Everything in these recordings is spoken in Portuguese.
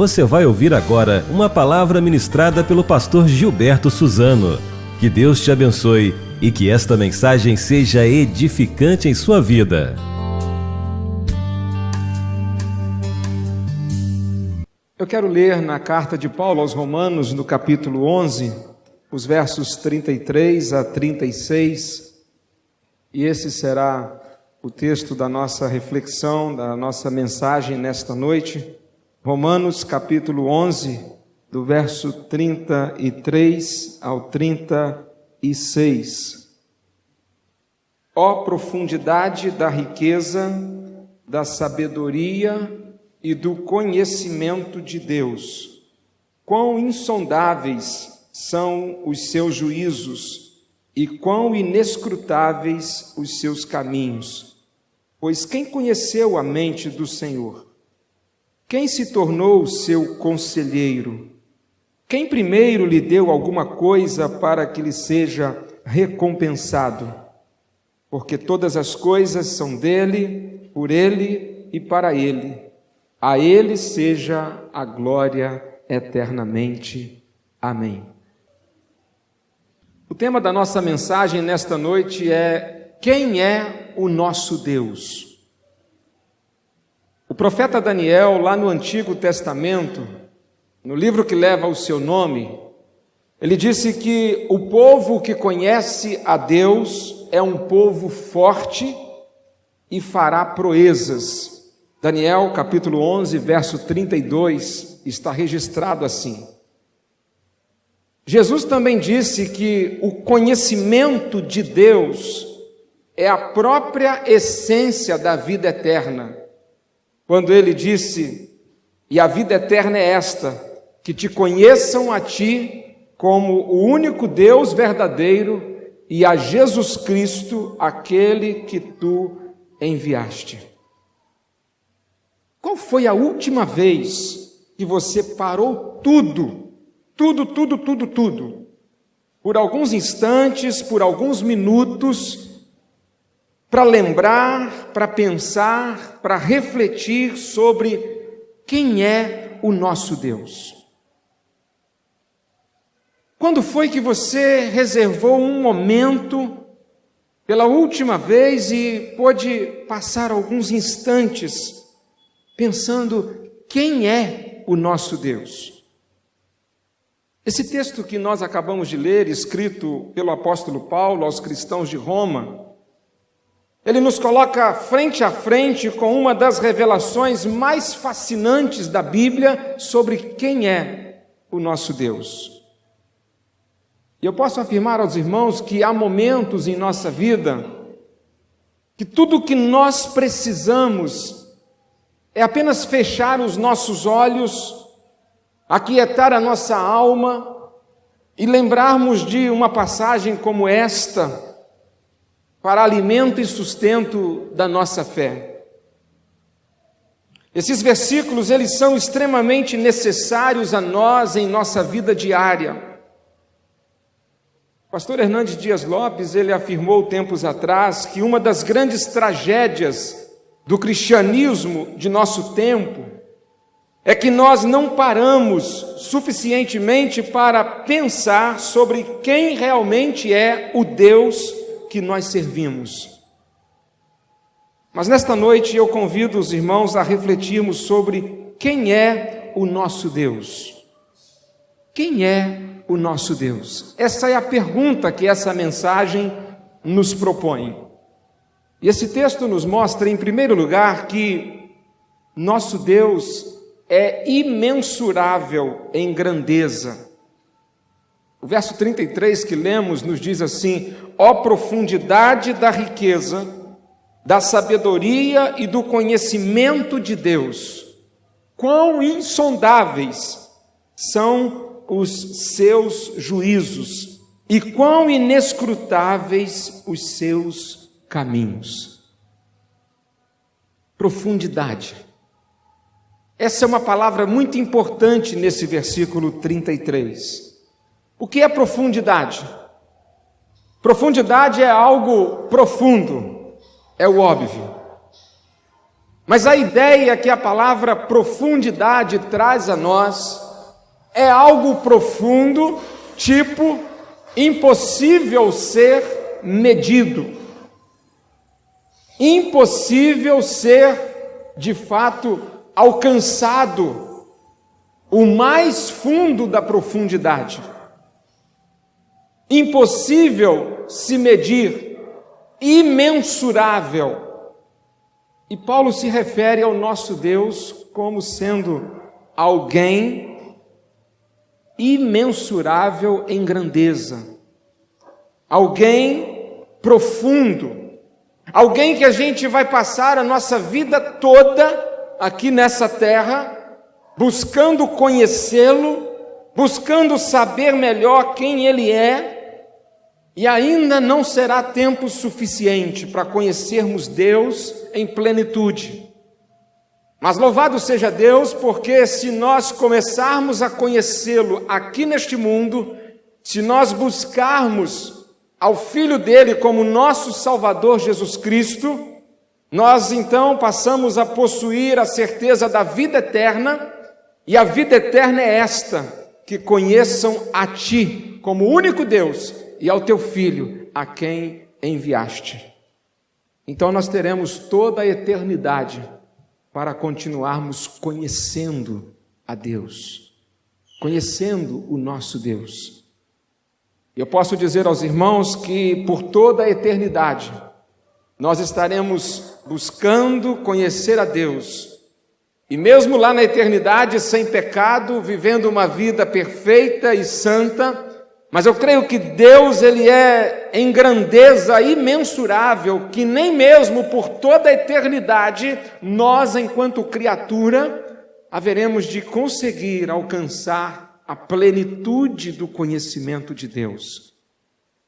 Você vai ouvir agora uma palavra ministrada pelo pastor Gilberto Suzano. Que Deus te abençoe e que esta mensagem seja edificante em sua vida. Eu quero ler na carta de Paulo aos Romanos, no capítulo 11, os versos 33 a 36, e esse será o texto da nossa reflexão, da nossa mensagem nesta noite. Romanos, capítulo 11, do verso 33 ao 36. Ó profundidade da riqueza, da sabedoria e do conhecimento de Deus, quão insondáveis são os seus juízos e quão inescrutáveis os seus caminhos. Pois quem conheceu a mente do Senhor? Quem se tornou seu conselheiro? Quem primeiro lhe deu alguma coisa para que lhe seja recompensado? Porque todas as coisas são dele, por ele e para ele. A ele seja a glória eternamente. Amém. O tema da nossa mensagem nesta noite é: quem é o nosso Deus? O profeta Daniel, lá no Antigo Testamento, no livro que leva o seu nome, ele disse que o povo que conhece a Deus é um povo forte e fará proezas. Daniel, capítulo 11, verso 32, está registrado assim. Jesus também disse que o conhecimento de Deus é a própria essência da vida eterna. Quando ele disse: e a vida eterna é esta, que te conheçam a ti como o único Deus verdadeiro e a Jesus Cristo, aquele que tu enviaste. Qual foi a última vez que você parou tudo, por alguns instantes, por alguns minutos, para lembrar, para pensar, para refletir sobre quem é o nosso Deus? Quando foi que você reservou um momento pela última vez e pôde passar alguns instantes pensando quem é o nosso Deus? Esse texto que nós acabamos de ler, escrito pelo apóstolo Paulo aos cristãos de Roma, ele nos coloca frente a frente com uma das revelações mais fascinantes da Bíblia sobre quem é o nosso Deus. E eu posso afirmar aos irmãos que há momentos em nossa vida que tudo o que nós precisamos é apenas fechar os nossos olhos, aquietar a nossa alma e lembrarmos de uma passagem como esta para alimento e sustento da nossa fé. Esses versículos, eles são extremamente necessários a nós em nossa vida diária. O pastor Hernandes Dias Lopes, ele afirmou tempos atrás que uma das grandes tragédias do cristianismo de nosso tempo é que nós não paramos suficientemente para pensar sobre quem realmente é o Deus que nós servimos. Mas nesta noite eu convido os irmãos a refletirmos sobre quem é o nosso Deus. Quem é o nosso Deus? Essa é a pergunta que essa mensagem nos propõe. E esse texto nos mostra, em primeiro lugar, que nosso Deus é imensurável em grandeza. O verso 33 que lemos nos diz assim: ó profundidade da riqueza, da sabedoria e do conhecimento de Deus, quão insondáveis são os seus juízos e quão inescrutáveis os seus caminhos. Profundidade. Essa é uma palavra muito importante nesse versículo 33. O que é profundidade? Profundidade é algo profundo, é o óbvio. Mas a ideia que a palavra profundidade traz a nós é algo profundo, tipo impossível ser medido, impossível ser de fato alcançado, o mais fundo da profundidade, impossível se medir, imensurável. E Paulo se refere ao nosso Deus como sendo alguém imensurável em grandeza, alguém profundo, alguém que a gente vai passar a nossa vida toda aqui nessa terra, buscando conhecê-lo, buscando saber melhor quem Ele é, e ainda não será tempo suficiente para conhecermos Deus em plenitude. Mas louvado seja Deus, porque se nós começarmos a conhecê-lo aqui neste mundo, se nós buscarmos ao Filho dele como nosso Salvador Jesus Cristo, nós então passamos a possuir a certeza da vida eterna, e a vida eterna é esta: que conheçam a Ti como único Deus e ao Teu Filho, a quem enviaste. Então nós teremos toda a eternidade para continuarmos conhecendo a Deus, conhecendo o nosso Deus. Eu posso dizer aos irmãos que por toda a eternidade nós estaremos buscando conhecer a Deus, e mesmo lá na eternidade, sem pecado, vivendo uma vida perfeita e santa. Mas eu creio que Deus, Ele é em grandeza imensurável, que nem mesmo por toda a eternidade, nós, enquanto criatura, haveremos de conseguir alcançar a plenitude do conhecimento de Deus.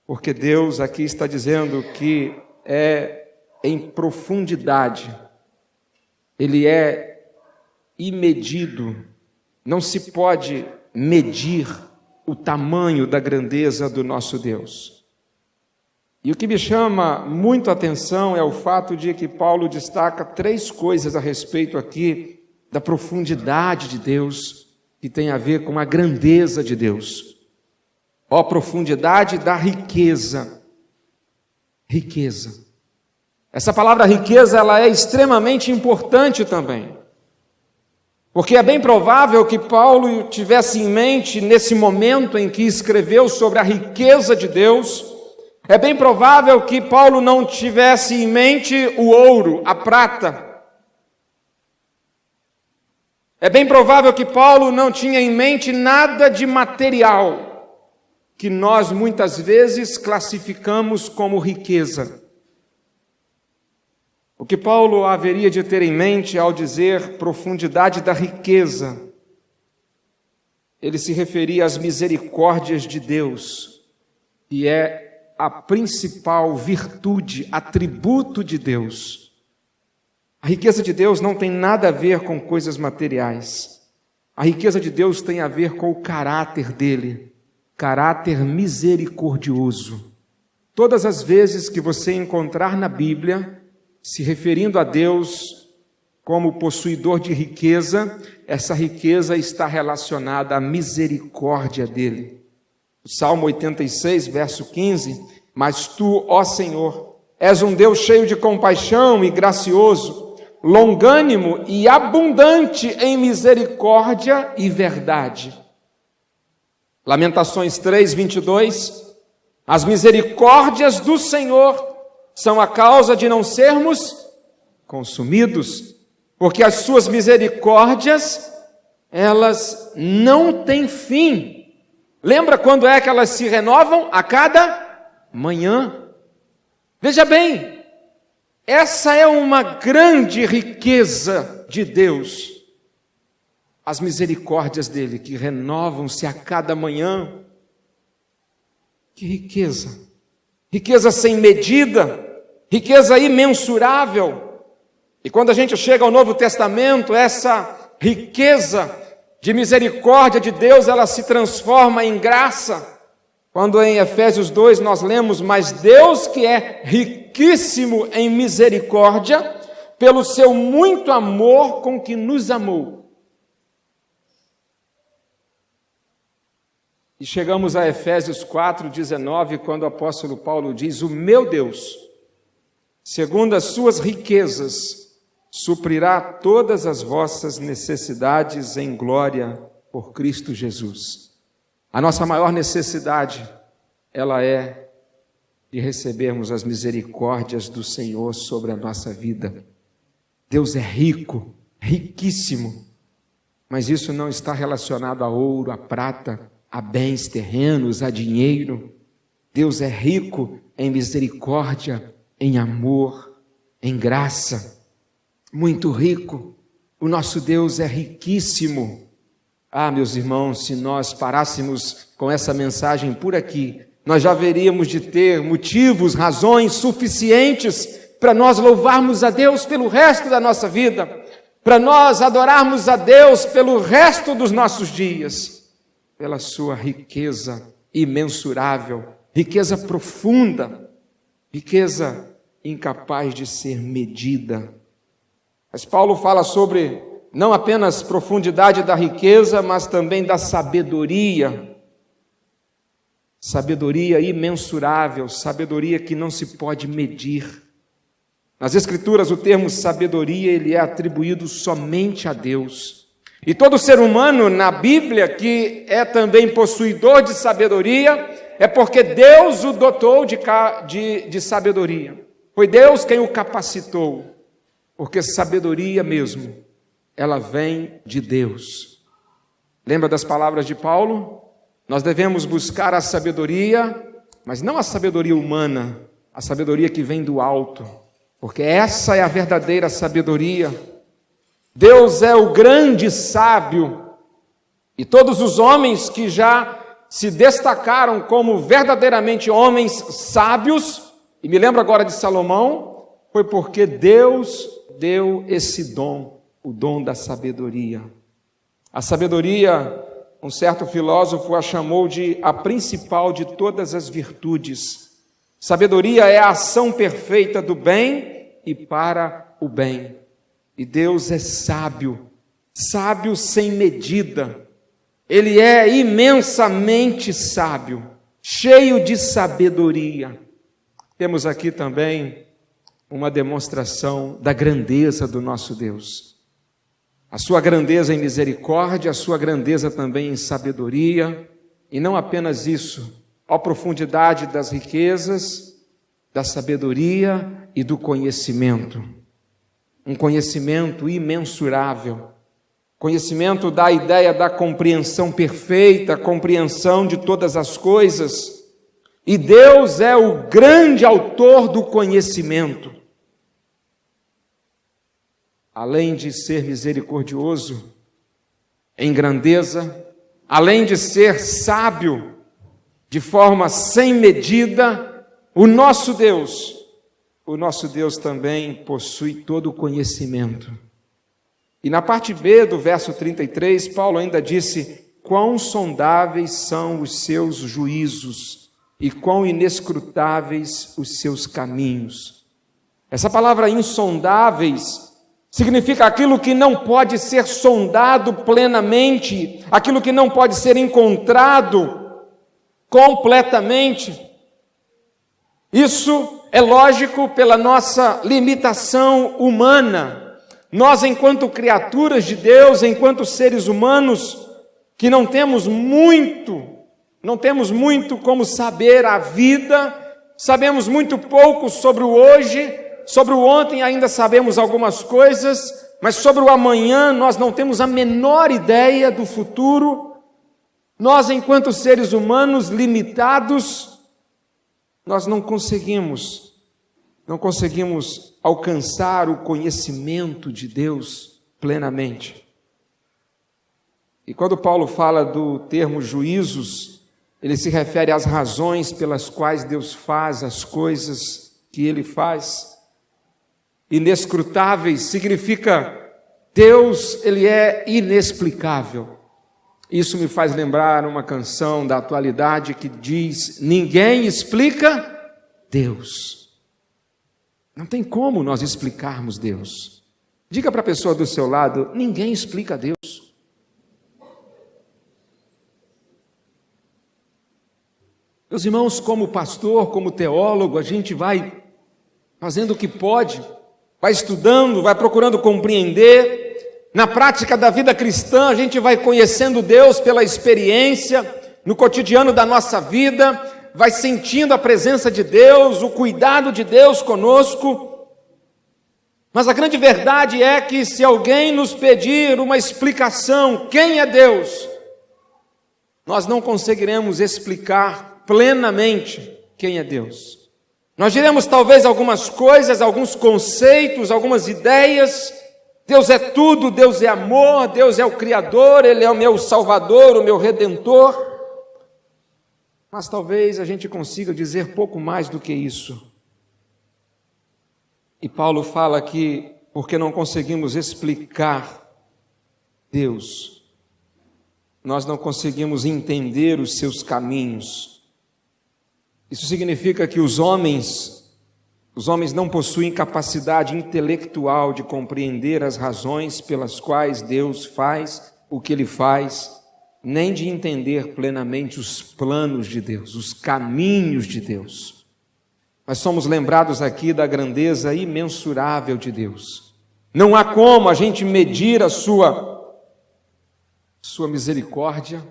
Porque Deus aqui está dizendo que é em profundidade, Ele é imedido, não se pode medir o tamanho da grandeza do nosso Deus. E o que me chama muito a atenção é o fato de que Paulo destaca 3 coisas a respeito aqui da profundidade de Deus, que tem a ver com a grandeza de Deus. Ó, profundidade da riqueza. Riqueza. Essa palavra riqueza, ela é extremamente importante também. Porque é bem provável que Paulo tivesse em mente, nesse momento em que escreveu sobre a riqueza de Deus, é bem provável que Paulo não tivesse em mente o ouro, a prata. É bem provável que Paulo não tinha em mente nada de material, que nós muitas vezes classificamos como riqueza. O que Paulo haveria de ter em mente ao dizer profundidade da riqueza, ele se referia às misericórdias de Deus, que é a principal virtude, atributo de Deus. A riqueza de Deus não tem nada a ver com coisas materiais. A riqueza de Deus tem a ver com o caráter dele, caráter misericordioso. Todas as vezes que você encontrar na Bíblia se referindo a Deus como possuidor de riqueza, essa riqueza está relacionada à misericórdia dele. O Salmo 86, verso 15: mas tu, ó Senhor, és um Deus cheio de compaixão e gracioso, longânimo e abundante em misericórdia e verdade. Lamentações 3, 22: as misericórdias do Senhor são a causa de não sermos consumidos, porque as suas misericórdias, elas não têm fim. Lembra quando é que elas se renovam? A cada manhã. Veja bem, essa é uma grande riqueza de Deus. As misericórdias dele, que renovam-se a cada manhã. Que riqueza! Riqueza sem medida, riqueza imensurável. E quando a gente chega ao Novo Testamento, essa riqueza de misericórdia de Deus, ela se transforma em graça. Quando em Efésios 2 nós lemos: mas Deus, que é riquíssimo em misericórdia, pelo seu muito amor com que nos amou. E chegamos a Efésios 4:19, quando o apóstolo Paulo diz: o meu Deus, segundo as suas riquezas, suprirá todas as vossas necessidades em glória por Cristo Jesus. A nossa maior necessidade, ela é de recebermos as misericórdias do Senhor sobre a nossa vida. Deus é rico, riquíssimo, mas isso não está relacionado a ouro, a prata, a bens terrenos, a dinheiro. Deus é rico em misericórdia, em amor, em graça, muito rico. O nosso Deus é riquíssimo. Ah, meus irmãos, se nós parássemos com essa mensagem por aqui, nós já haveríamos de ter motivos, razões suficientes para nós louvarmos a Deus pelo resto da nossa vida, para nós adorarmos a Deus pelo resto dos nossos dias, pela sua riqueza imensurável, riqueza profunda, riqueza incapaz de ser medida. Mas Paulo fala sobre não apenas profundidade da riqueza, mas também da sabedoria. Sabedoria imensurável, sabedoria que não se pode medir. Nas Escrituras, o termo sabedoria, ele é atribuído somente a Deus. E todo ser humano na Bíblia que é também possuidor de sabedoria, é porque Deus o dotou de sabedoria. Foi Deus quem o capacitou, porque sabedoria mesmo, ela vem de Deus. Lembra das palavras de Paulo? Nós devemos buscar a sabedoria, mas não a sabedoria humana, a sabedoria que vem do alto, porque essa é a verdadeira sabedoria. Deus é o grande sábio, e todos os homens que já se destacaram como verdadeiramente homens sábios, e me lembro agora de Salomão, foi porque Deus deu esse dom, o dom da sabedoria. A sabedoria, um certo filósofo a chamou de a principal de todas as virtudes. Sabedoria é a ação perfeita do bem e para o bem. E Deus é sábio, sábio sem medida. Ele é imensamente sábio, cheio de sabedoria. Temos aqui também uma demonstração da grandeza do nosso Deus. A sua grandeza em misericórdia, a sua grandeza também em sabedoria, e não apenas isso, a profundidade das riquezas, da sabedoria e do conhecimento. Um conhecimento imensurável. Conhecimento da ideia da compreensão perfeita, a compreensão de todas as coisas. E Deus é o grande autor do conhecimento. Além de ser misericordioso em grandeza, além de ser sábio de forma sem medida, o nosso Deus também possui todo o conhecimento. E na parte B do verso 33, Paulo ainda disse: quão sondáveis são os seus juízos e quão inescrutáveis os seus caminhos. Essa palavra insondáveis significa aquilo que não pode ser sondado plenamente, aquilo que não pode ser encontrado completamente. Isso é lógico pela nossa limitação humana. Nós, enquanto criaturas de Deus, enquanto seres humanos, que não temos muito como saber a vida, sabemos muito pouco sobre o hoje, sobre o ontem ainda sabemos algumas coisas, mas sobre o amanhã nós não temos a menor ideia do futuro. Nós, enquanto seres humanos limitados, nós não conseguimos alcançar o conhecimento de Deus plenamente. E quando Paulo fala do termo juízos, ele se refere às razões pelas quais Deus faz as coisas que Ele faz. Inescrutáveis significa Deus, Ele é inexplicável. Isso me faz lembrar uma canção da atualidade que diz: ninguém explica Deus. Não tem como nós explicarmos Deus. Diga para a pessoa do seu lado: ninguém explica Deus. Meus irmãos, como pastor, como teólogo, a gente vai fazendo o que pode, vai estudando, vai procurando compreender. Na prática da vida cristã, a gente vai conhecendo Deus pela experiência, no cotidiano da nossa vida, vai sentindo a presença de Deus, o cuidado de Deus conosco. Mas a grande verdade é que se alguém nos pedir uma explicação, quem é Deus, nós não conseguiremos explicar plenamente quem é Deus. Nós diremos talvez algumas coisas, alguns conceitos, algumas ideias. Deus é tudo, Deus é amor, Deus é o Criador, Ele é o meu Salvador, o meu Redentor. Mas talvez a gente consiga dizer pouco mais do que isso. E Paulo fala que, porque não conseguimos explicar Deus, nós não conseguimos entender os seus caminhos. Isso significa que os homens não possuem capacidade intelectual de compreender as razões pelas quais Deus faz o que Ele faz, nem de entender plenamente os planos de Deus, os caminhos de Deus. Nós somos lembrados aqui da grandeza imensurável de Deus. Não há como a gente medir a sua misericórdia,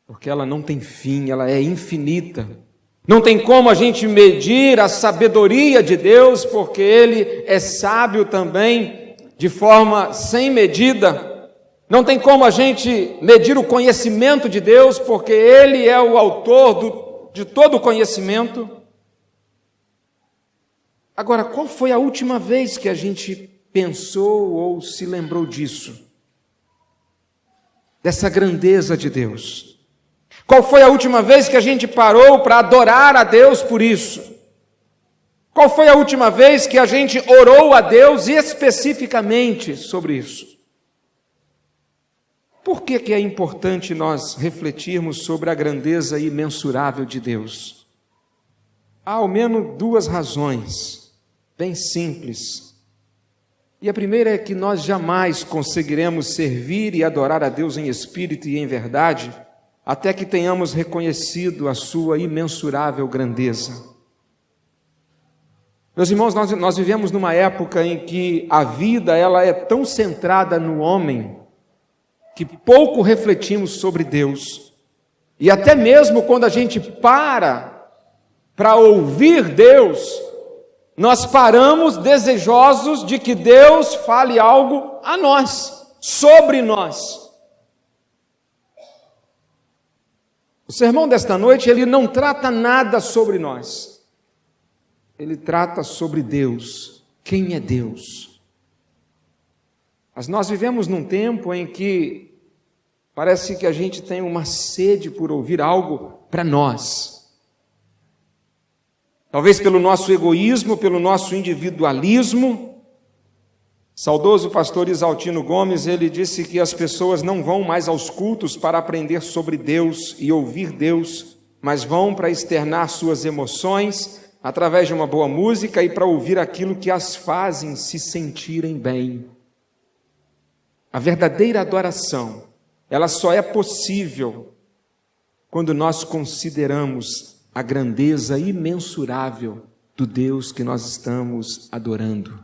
porque ela não tem fim, ela é infinita. Não tem como a gente medir a sabedoria de Deus, porque Ele é sábio também, de forma sem medida. Não tem como a gente medir o conhecimento de Deus, porque Ele é o autor de todo o conhecimento. Agora, qual foi a última vez que a gente pensou ou se lembrou disso? Dessa grandeza de Deus? Qual foi a última vez que a gente parou para adorar a Deus por isso? Qual foi a última vez que a gente orou a Deus especificamente sobre isso? Por que é importante nós refletirmos sobre a grandeza imensurável de Deus? Há ao menos duas razões, bem simples. E a primeira é que nós jamais conseguiremos servir e adorar a Deus em espírito e em verdade, até que tenhamos reconhecido a sua imensurável grandeza. Meus irmãos, nós vivemos numa época em que a vida ela é tão centrada no homem, que pouco refletimos sobre Deus. E até mesmo quando a gente para ouvir Deus, nós paramos desejosos de que Deus fale algo a nós, sobre nós. O sermão desta noite, ele não trata nada sobre nós. Ele trata sobre Deus. Quem é Deus? Mas nós vivemos num tempo em que parece que a gente tem uma sede por ouvir algo para nós. Talvez pelo nosso egoísmo, pelo nosso individualismo. Saudoso pastor Isaltino Gomes, ele disse que as pessoas não vão mais aos cultos para aprender sobre Deus e ouvir Deus, mas vão para externar suas emoções através de uma boa música e para ouvir aquilo que as fazem se sentirem bem. A verdadeira adoração, ela só é possível quando nós consideramos a grandeza imensurável do Deus que nós estamos adorando.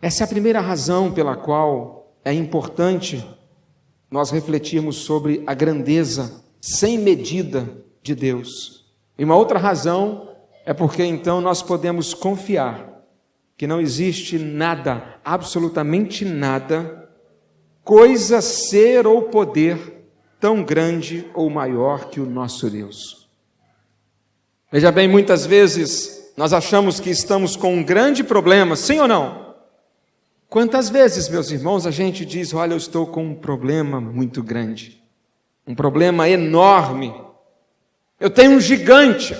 Essa é a primeira razão pela qual é importante nós refletirmos sobre a grandeza sem medida de Deus. E uma outra razão é porque então nós podemos confiar que não existe nada, absolutamente nada, coisa, ser ou poder tão grande ou maior que o nosso Deus. Veja bem, muitas vezes nós achamos que estamos com um grande problema, sim ou não? Quantas vezes, meus irmãos, a gente diz, olha, eu estou com um problema muito grande, um problema enorme, eu tenho um gigante,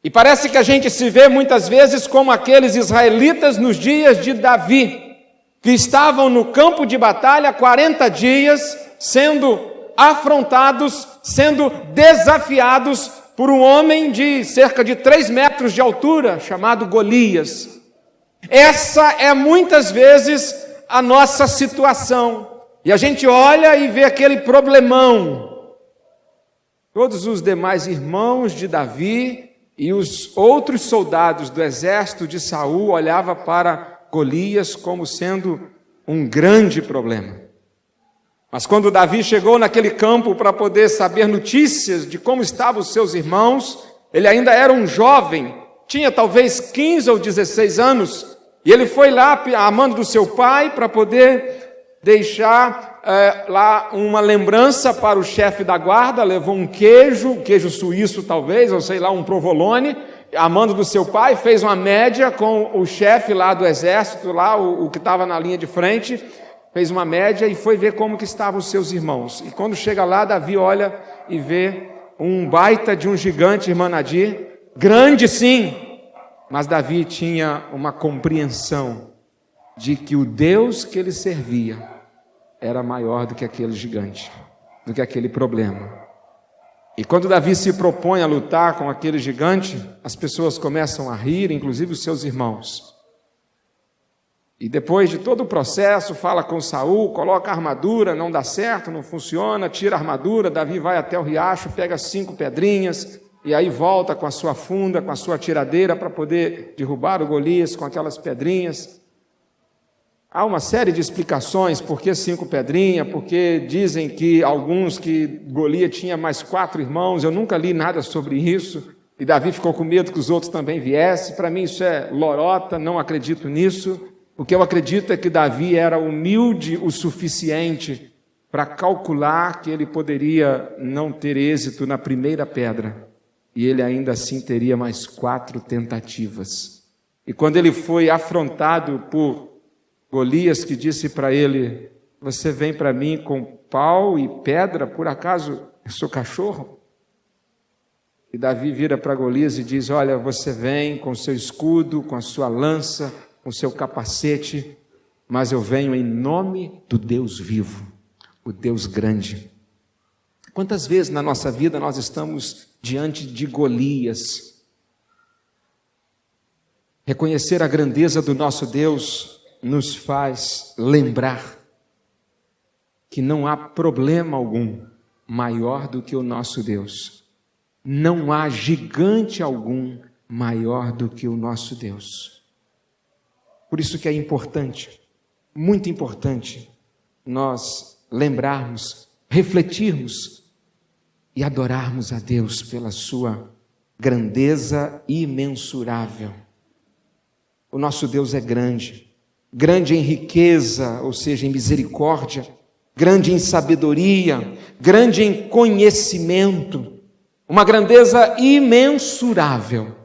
e parece que a gente se vê muitas vezes como aqueles israelitas nos dias de Davi, que estavam no campo de batalha 40 dias, sendo afrontados, sendo desafiados por um homem de cerca de 3 metros de altura, chamado Golias. Essa é muitas vezes a nossa situação. E a gente olha e vê aquele problemão. Todos os demais irmãos de Davi e os outros soldados do exército de Saul olhavam para Golias como sendo um grande problema. Mas quando Davi chegou naquele campo para poder saber notícias de como estavam os seus irmãos, ele ainda era um jovem, tinha talvez 15 ou 16 anos, e ele foi lá a mando do seu pai para poder deixar lá uma lembrança para o chefe da guarda, levou um queijo suíço talvez, ou sei lá, um provolone, a mando do seu pai, fez uma média com o chefe lá do exército, lá o que estava na linha de frente, fez uma média e foi ver como que estavam os seus irmãos. E quando chega lá, Davi olha e vê um baita de um gigante, irmã Nadir, grande sim, mas Davi tinha uma compreensão de que o Deus que ele servia era maior do que aquele gigante, do que aquele problema. E quando Davi se propõe a lutar com aquele gigante, as pessoas começam a rir, inclusive os seus irmãos. E depois de todo o processo, fala com Saul, coloca a armadura, não dá certo, não funciona, tira a armadura, Davi vai até o riacho, pega 5 pedrinhas, e aí volta com a sua funda, com a sua tiradeira, para poder derrubar o Golias com aquelas pedrinhas. Há uma série de explicações, por que 5 pedrinhas, porque dizem que alguns que Golias tinha mais 4 irmãos, eu nunca li nada sobre isso, e Davi ficou com medo que os outros também viessem. Para mim isso é lorota, não acredito nisso. O que eu acredito é que Davi era humilde o suficiente para calcular que ele poderia não ter êxito na primeira pedra, e ele ainda assim teria mais 4 tentativas. E quando ele foi afrontado por Golias, que disse para ele: você vem para mim com pau e pedra, por acaso eu sou cachorro? E Davi vira para Golias e diz: olha, você vem com seu escudo, com a sua lança, com seu capacete, mas eu venho em nome do Deus vivo, o Deus grande. Quantas vezes na nossa vida nós estamos diante de Golias? Reconhecer a grandeza do nosso Deus nos faz lembrar que não há problema algum maior do que o nosso Deus. Não há gigante algum maior do que o nosso Deus. Por isso que é importante, muito importante, nós lembrarmos, refletirmos e adorarmos a Deus pela sua grandeza imensurável. O nosso Deus é grande, grande em riqueza, ou seja, em misericórdia, grande em sabedoria, grande em conhecimento, uma grandeza imensurável.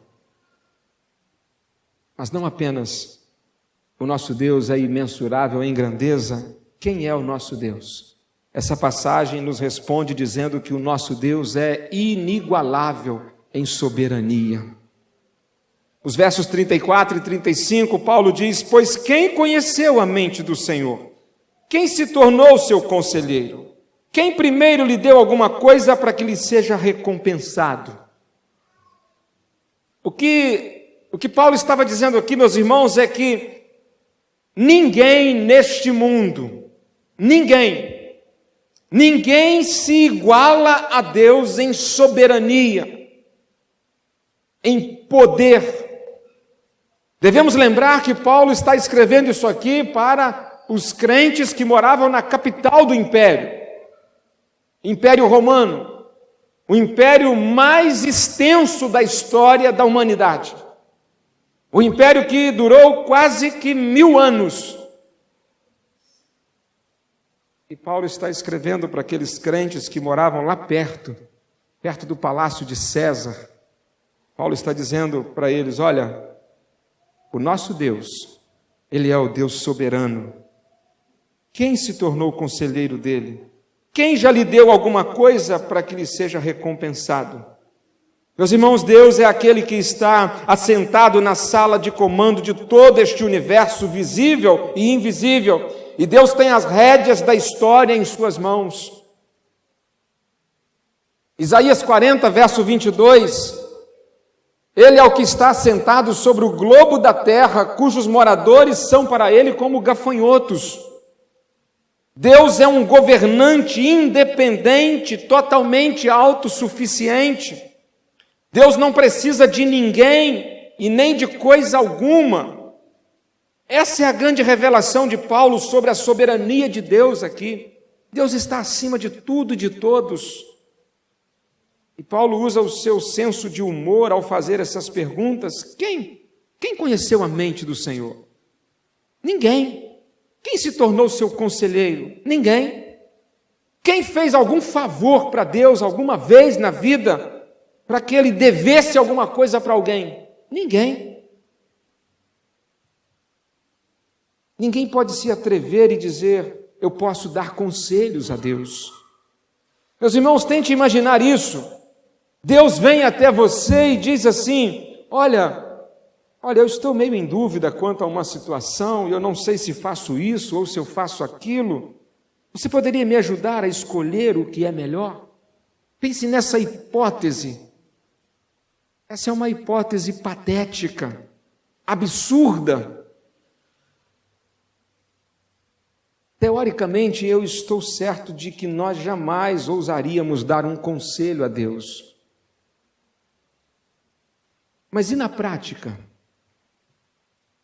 Mas não apenas o nosso Deus é imensurável em grandeza, quem é o nosso Deus? Essa passagem nos responde dizendo que o nosso Deus é inigualável em soberania. Os versos 34 e 35, Paulo diz: pois quem conheceu a mente do Senhor? Quem se tornou seu conselheiro? Quem primeiro lhe deu alguma coisa para que lhe seja recompensado? O que Paulo estava dizendo aqui, meus irmãos, é que ninguém neste mundo, ninguém se iguala a Deus em soberania, em poder. Devemos lembrar que Paulo está escrevendo isso aqui para os crentes que moravam na capital do Império Romano, o império mais extenso da história da humanidade, o império que durou quase que 1000 anos. E Paulo está escrevendo para aqueles crentes que moravam lá perto do palácio de César. Paulo está dizendo para eles: olha, o nosso Deus, Ele é o Deus soberano. Quem se tornou conselheiro dele? Quem já lhe deu alguma coisa para que lhe seja recompensado? Meus irmãos, Deus é aquele que está assentado na sala de comando de todo este universo visível e invisível, e Deus tem as rédeas da história em suas mãos. Isaías 40, verso 22, ele é o que está assentado sobre o globo da terra, cujos moradores são para ele como gafanhotos. Deus é um governante independente, totalmente autossuficiente. Deus não precisa de ninguém e nem de coisa alguma. Essa é a grande revelação de Paulo sobre a soberania de Deus aqui. Deus está acima de tudo e de todos. E Paulo usa o seu senso de humor ao fazer essas perguntas. Quem conheceu a mente do Senhor? Ninguém. Quem se tornou seu conselheiro? Ninguém. Quem fez algum favor para Deus alguma vez na vida, para que ele devesse alguma coisa para alguém? Ninguém. Ninguém pode se atrever e dizer, eu posso dar conselhos a Deus. Meus irmãos, tente imaginar isso. Deus vem até você e diz assim, olha, eu estou meio em dúvida quanto a uma situação, eu não sei se faço isso ou se eu faço aquilo. Você poderia me ajudar a escolher o que é melhor? Pense nessa hipótese. Essa é uma hipótese patética, absurda. Teoricamente, eu estou certo de que nós jamais ousaríamos dar um conselho a Deus. Mas e na prática?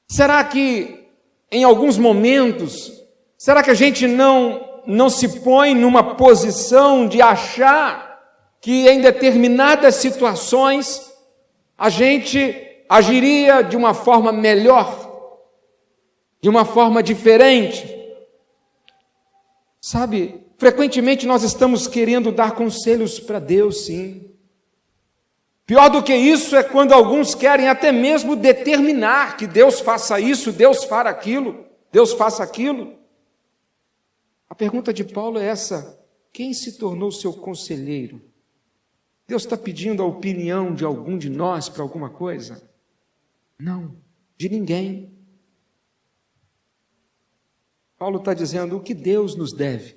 Será que, em alguns momentos, será que a gente não se põe numa posição de achar que em determinadas situações a gente agiria de uma forma melhor, de uma forma diferente? Sabe, frequentemente nós estamos querendo dar conselhos para Deus, sim. Pior do que isso é quando alguns querem até mesmo determinar que Deus faça isso, Deus faça aquilo, Deus faça aquilo. A pergunta de Paulo é essa: quem se tornou seu conselheiro? Deus está pedindo a opinião de algum de nós para alguma coisa? Não, de ninguém. Paulo está dizendo o que Deus nos deve.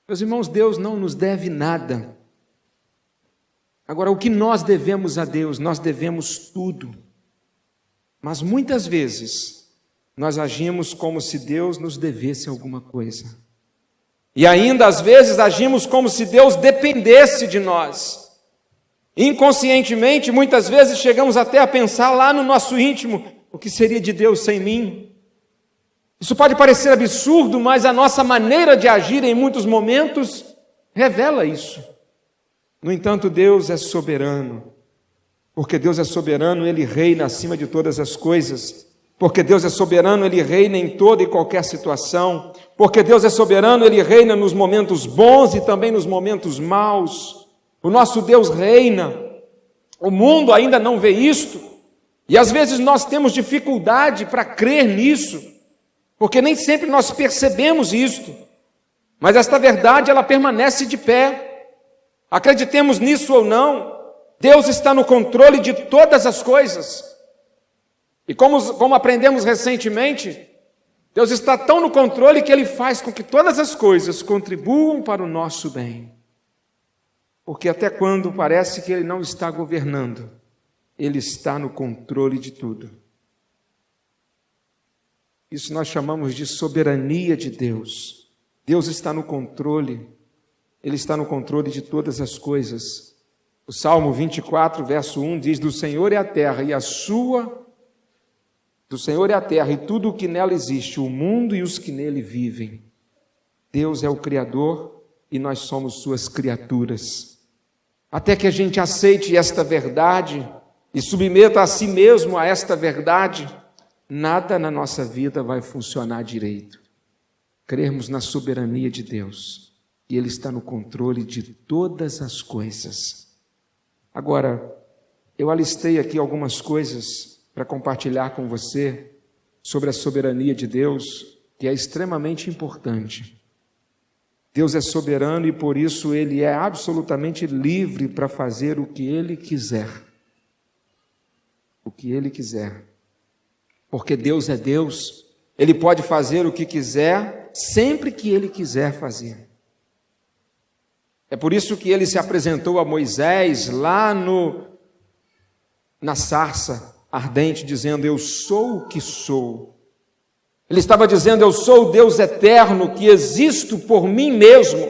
Meus irmãos, Deus não nos deve nada. Agora, o que nós devemos a Deus? Nós devemos tudo. Mas muitas vezes, nós agimos como se Deus nos devesse alguma coisa. E ainda, às vezes, agimos como se Deus dependesse de nós. Inconscientemente, muitas vezes, chegamos até a pensar lá no nosso íntimo, o que seria de Deus sem mim? Isso pode parecer absurdo, mas a nossa maneira de agir em muitos momentos revela isso. No entanto, Deus é soberano. Porque Deus é soberano, Ele reina acima de todas as coisas. Porque Deus é soberano, Ele reina em toda e qualquer situação. Porque Deus é soberano, Ele reina nos momentos bons e também nos momentos maus. O nosso Deus reina. O mundo ainda não vê isto. E às vezes nós temos dificuldade para crer nisso, porque nem sempre nós percebemos isto. Mas esta verdade, ela permanece de pé. Acreditemos nisso ou não, Deus está no controle de todas as coisas. E como aprendemos recentemente, Deus está tão no controle que Ele faz com que todas as coisas contribuam para o nosso bem. Porque até quando parece que Ele não está governando, Ele está no controle de tudo. Isso nós chamamos de soberania de Deus. Deus está no controle. Ele está no controle de todas as coisas. O Salmo 24, verso 1 diz: do Senhor é a terra e do Senhor é a terra e tudo o que nela existe, o mundo e os que nele vivem. Deus é o Criador e nós somos suas criaturas. Até que a gente aceite esta verdade e submeta a si mesmo a esta verdade, nada na nossa vida vai funcionar direito. Crermos na soberania de Deus. E Ele está no controle de todas as coisas. Agora, eu alistei aqui algumas coisas para compartilhar com você sobre a soberania de Deus, que é extremamente importante. Deus é soberano e por isso Ele é absolutamente livre para fazer o que Ele quiser. O que Ele quiser. Porque Deus é Deus, Ele pode fazer o que quiser, sempre que Ele quiser fazer. É por isso que ele se apresentou a Moisés lá na sarça ardente, dizendo: eu sou o que sou. Ele estava dizendo: eu sou o Deus eterno, que existo por mim mesmo.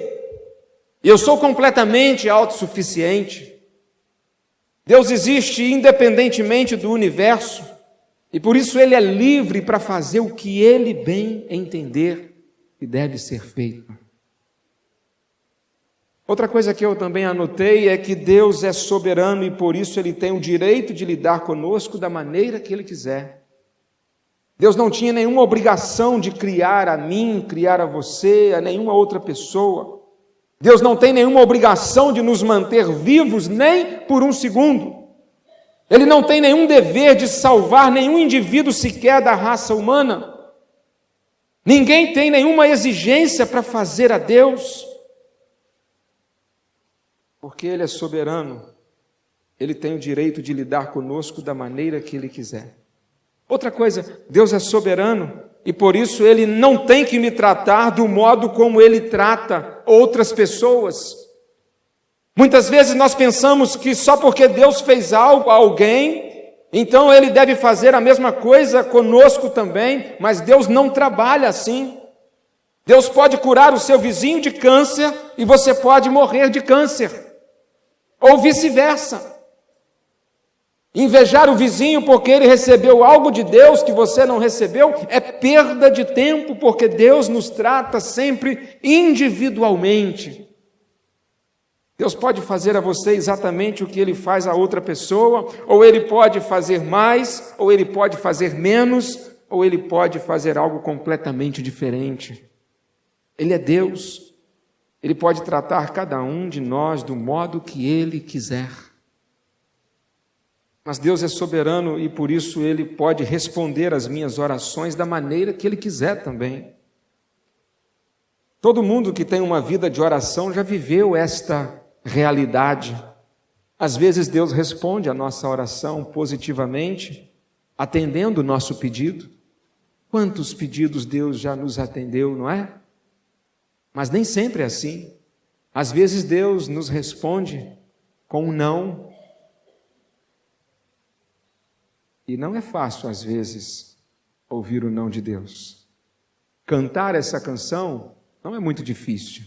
Eu sou completamente autossuficiente. Deus existe independentemente do universo, e por isso ele é livre para fazer o que ele bem entender que deve ser feito. Outra coisa que eu também anotei é que Deus é soberano e por isso ele tem o direito de lidar conosco da maneira que ele quiser. Deus não tinha nenhuma obrigação de criar a mim, criar a você, a nenhuma outra pessoa. Deus não tem nenhuma obrigação de nos manter vivos nem por um segundo. Ele não tem nenhum dever de salvar nenhum indivíduo sequer da raça humana. Ninguém tem nenhuma exigência para fazer a Deus. Porque Ele é soberano, Ele tem o direito de lidar conosco da maneira que Ele quiser. Outra coisa, Deus é soberano e por isso Ele não tem que me tratar do modo como Ele trata outras pessoas. Muitas vezes nós pensamos que só porque Deus fez algo a alguém, então Ele deve fazer a mesma coisa conosco também, mas Deus não trabalha assim. Deus pode curar o seu vizinho de câncer e você pode morrer de câncer. Ou vice-versa. Invejar o vizinho porque ele recebeu algo de Deus que você não recebeu é perda de tempo, porque Deus nos trata sempre individualmente. Deus pode fazer a você exatamente o que Ele faz a outra pessoa, ou Ele pode fazer mais, ou Ele pode fazer menos, ou Ele pode fazer algo completamente diferente. Ele é Deus. Ele pode tratar cada um de nós do modo que Ele quiser. Mas Deus é soberano e por isso Ele pode responder às minhas orações da maneira que Ele quiser também. Todo mundo que tem uma vida de oração já viveu esta realidade. Às vezes Deus responde a nossa oração positivamente, atendendo o nosso pedido. Quantos pedidos Deus já nos atendeu, não é? Mas nem sempre é assim. Às vezes Deus nos responde com um não. E não é fácil, às vezes, ouvir o não de Deus. Cantar essa canção não é muito difícil.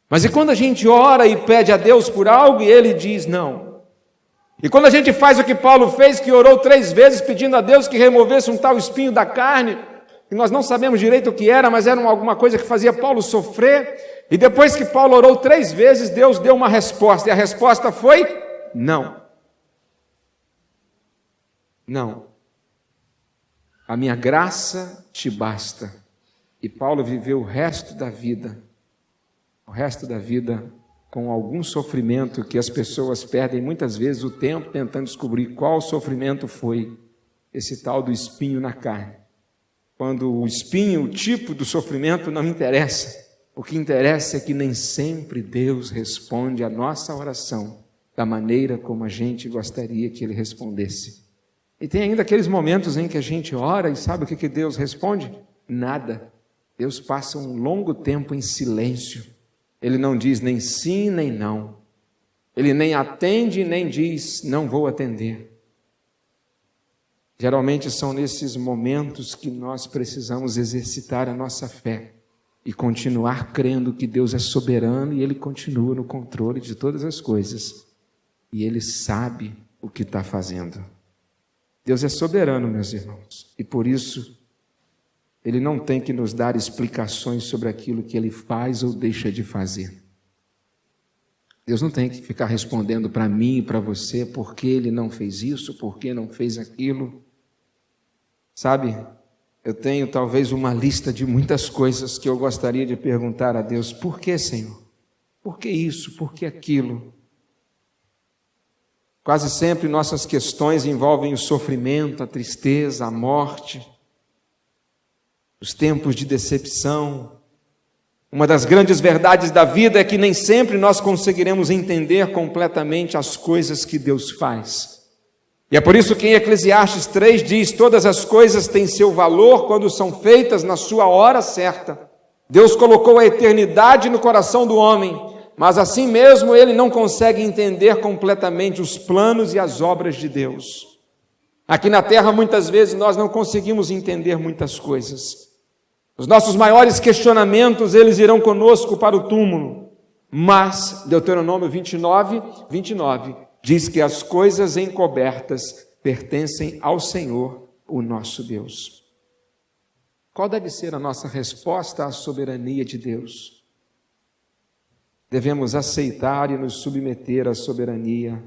Mas e quando a gente ora e pede a Deus por algo e Ele diz não? E quando a gente faz o que Paulo fez, que orou 3 vezes pedindo a Deus que removesse um tal espinho da carne, que nós não sabemos direito o que era, mas era alguma coisa que fazia Paulo sofrer, e depois que Paulo orou 3 vezes, Deus deu uma resposta, e a resposta foi não. Não. A minha graça te basta. E Paulo viveu o resto da vida com algum sofrimento que as pessoas perdem muitas vezes o tempo tentando descobrir qual sofrimento foi esse tal do espinho na carne. Quando o espinho, o tipo do sofrimento não interessa. O que interessa é que nem sempre Deus responde a nossa oração da maneira como a gente gostaria que Ele respondesse. E tem ainda aqueles momentos em que a gente ora e sabe o que Deus responde? Nada. Deus passa um longo tempo em silêncio. Ele não diz nem sim nem não. Ele nem atende nem diz não vou atender. Geralmente são nesses momentos que nós precisamos exercitar a nossa fé e continuar crendo que Deus é soberano e Ele continua no controle de todas as coisas. E Ele sabe o que está fazendo. Deus é soberano, meus irmãos, e por isso Ele não tem que nos dar explicações sobre aquilo que Ele faz ou deixa de fazer. Deus não tem que ficar respondendo para mim e para você por que Ele não fez isso, por que não fez aquilo. Sabe, eu tenho talvez uma lista de muitas coisas que eu gostaria de perguntar a Deus: por que, Senhor? Por que isso? Por que aquilo? Quase sempre nossas questões envolvem o sofrimento, a tristeza, a morte, os tempos de decepção. Uma das grandes verdades da vida é que nem sempre nós conseguiremos entender completamente as coisas que Deus faz. E é por isso que em Eclesiastes 3 diz: todas as coisas têm seu valor quando são feitas na sua hora certa. Deus colocou a eternidade no coração do homem, mas assim mesmo ele não consegue entender completamente os planos e as obras de Deus. Aqui na terra, muitas vezes, nós não conseguimos entender muitas coisas. Os nossos maiores questionamentos, eles irão conosco para o túmulo. Mas, Deuteronômio 29, diz que as coisas encobertas pertencem ao Senhor, o nosso Deus. Qual deve ser a nossa resposta à soberania de Deus? Devemos aceitar e nos submeter à soberania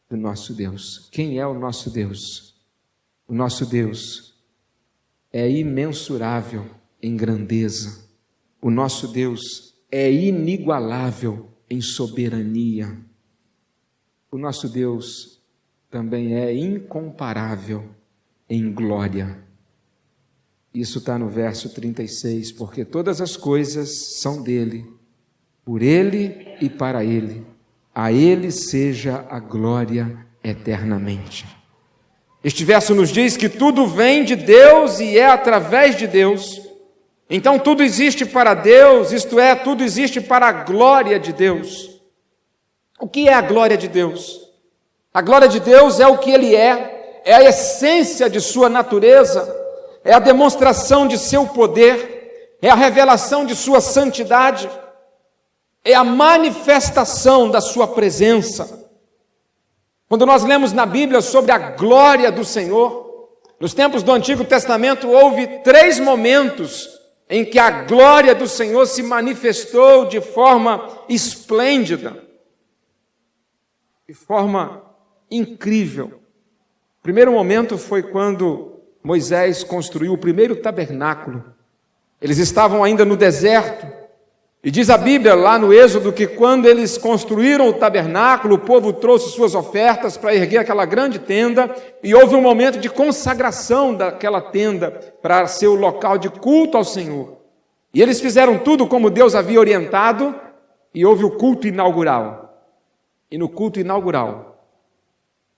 do nosso Deus. Quem é o nosso Deus? O nosso Deus é imensurável em grandeza. O nosso Deus é inigualável em soberania. O nosso Deus também é incomparável em glória. Isso está no verso 36, porque todas as coisas são dele, por ele e para ele. A ele seja a glória eternamente. Este verso nos diz que tudo vem de Deus e é através de Deus. Então tudo existe para Deus, isto é, tudo existe para a glória de Deus. O que é a glória de Deus? A glória de Deus é o que Ele é a essência de sua natureza, é a demonstração de seu poder, é a revelação de sua santidade, é a manifestação da sua presença. Quando nós lemos na Bíblia sobre a glória do Senhor, nos tempos do Antigo Testamento houve 3 momentos em que a glória do Senhor se manifestou de forma esplêndida, de forma incrível. O primeiro momento foi quando Moisés construiu o primeiro tabernáculo. Eles estavam ainda no deserto, e diz a Bíblia lá no Êxodo que quando eles construíram o tabernáculo, o povo trouxe suas ofertas para erguer aquela grande tenda, e houve um momento de consagração daquela tenda para ser o local de culto ao Senhor. E eles fizeram tudo como Deus havia orientado, e houve o culto inaugural. E no culto inaugural,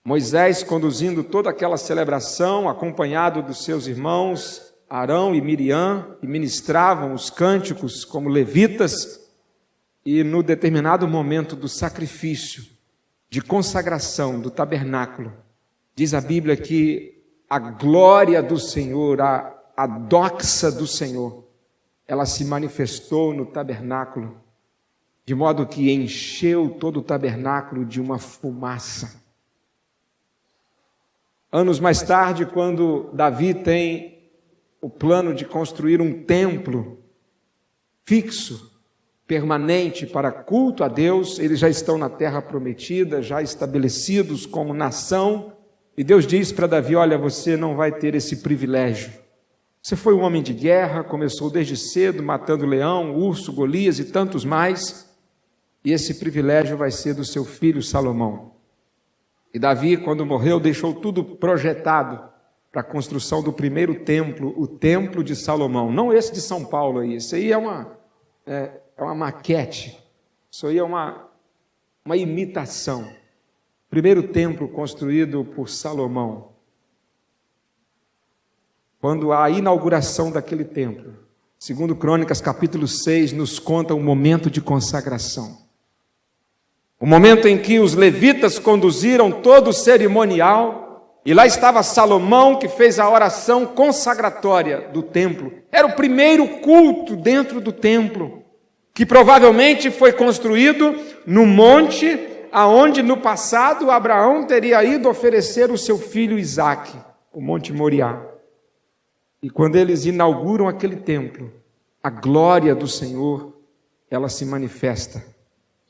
Moisés conduzindo toda aquela celebração, acompanhado dos seus irmãos Arão e Miriam, e ministravam os cânticos como levitas, e no determinado momento do sacrifício, de consagração do tabernáculo, diz a Bíblia que a glória do Senhor, a doxa do Senhor, ela se manifestou no tabernáculo, de modo que encheu todo o tabernáculo de uma fumaça. Anos mais tarde, quando Davi tem o plano de construir um templo fixo, permanente para culto a Deus, eles já estão na terra prometida, já estabelecidos como nação, e Deus diz para Davi: olha, você não vai ter esse privilégio. Você foi um homem de guerra, começou desde cedo matando leão, urso, Golias e tantos mais, e esse privilégio vai ser do seu filho Salomão. E Davi, quando morreu, deixou tudo projetado para a construção do primeiro templo, o templo de Salomão. Não esse de São Paulo aí, isso aí é uma maquete, isso aí é uma imitação. Primeiro templo construído por Salomão. Quando a inauguração daquele templo, segundo Crônicas capítulo 6, nos conta um momento de consagração. O momento em que os levitas conduziram todo o cerimonial, e lá estava Salomão, que fez a oração consagratória do templo. Era o primeiro culto dentro do templo, que provavelmente foi construído no monte aonde no passado Abraão teria ido oferecer o seu filho Isaque, o Monte Moriá. E quando eles inauguram aquele templo, a glória do Senhor, ela se manifesta.